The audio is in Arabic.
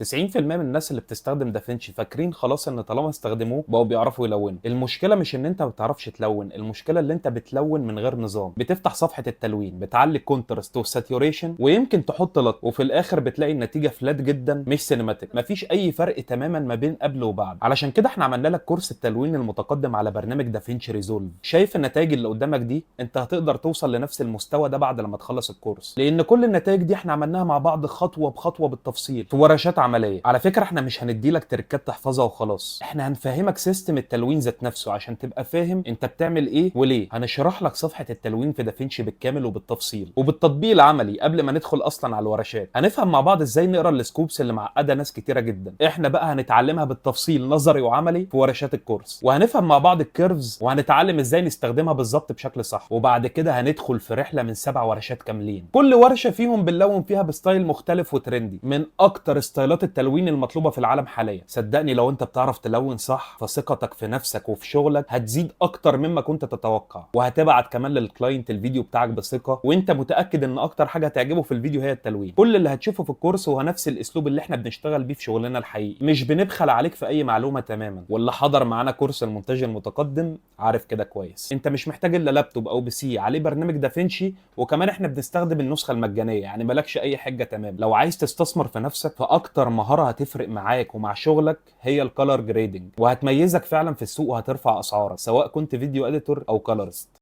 90% من الناس اللي بتستخدم دافنشي فاكرين خلاص ان طالما استخدموه بقوا بيعرفوا يلونوا. المشكله مش ان انت ما بتعرفش تلون، المشكله اللي انت بتلون من غير نظام. بتفتح صفحه التلوين، بتعلي الكونتراست والساتيوريشن ويمكن تحط لط، وفي الاخر بتلاقي النتيجه فلات جدا مش سينماتيك، مفيش اي فرق تماما ما بين قبل وبعد. علشان كده احنا عملنا لك كورس التلوين المتقدم على برنامج دافنشي ريزولف. شايف النتائج اللي قدامك دي؟ انت هتقدر توصل لنفس المستوى ده بعد لما تخلص الكورس، لان كل النتائج دي احنا عملناها مع بعض خطوه بخطوه بالتفصيل في ورشات عمليه. على فكره احنا مش هنديلك تركات تحفظها وخلاص، احنا هنفهمك سيستم التلوين ذات نفسه عشان تبقى فاهم انت بتعمل ايه وليه. هنشرح لك صفحه التلوين في دافنشي بالكامل وبالتفصيل وبالتطبيق العملي قبل ما ندخل اصلا على الورشات. هنفهم مع بعض ازاي نقرا السكوبس اللي معقده ناس كتيره جدا، احنا بقى هنتعلمها بالتفصيل نظري وعملي في ورشات الكورس. وهنفهم مع بعض الكيرفز وهنتعلم ازاي نستخدمها بالظبط بشكل صح. وبعد كده هندخل في رحله من 7 ورشات كاملين، كل ورشه فيهم بنلون فيها بستايل مختلف وترندي من اكتر ستايلات التلوين المطلوبه في العالم حاليا. صدقني لو انت بتعرف تلون صح فثقتك في نفسك وفي شغلك هتزيد اكتر مما كنت تتوقع، وهتبعت كمان للكلاينت الفيديو بتاعك بثقه وانت متاكد ان اكتر حاجه هتعجبه في الفيديو هي التلوين. كل اللي هتشوفه في الكورس هو نفس الاسلوب اللي احنا بنشتغل بيه في شغلنا الحقيقي، مش بنبخل عليك في اي معلومه تماما. واللي حضر معانا كورس المونتاج المتقدم عارف كده كويس. انت مش محتاج الا لابتوب او بي سي عليه برنامج دافنشي، وكمان احنا بنستخدم النسخه المجانيه، يعني مالكش اي حاجه. تمام؟ لو عايز تستثمر في نفسك فاكتر مهاره هتفرق معاك ومع شغلك هي الكالر جريدنج، وهتميزك فعلا في السوق وهترفع اسعارك سواء كنت فيديو اديتور او كالرست.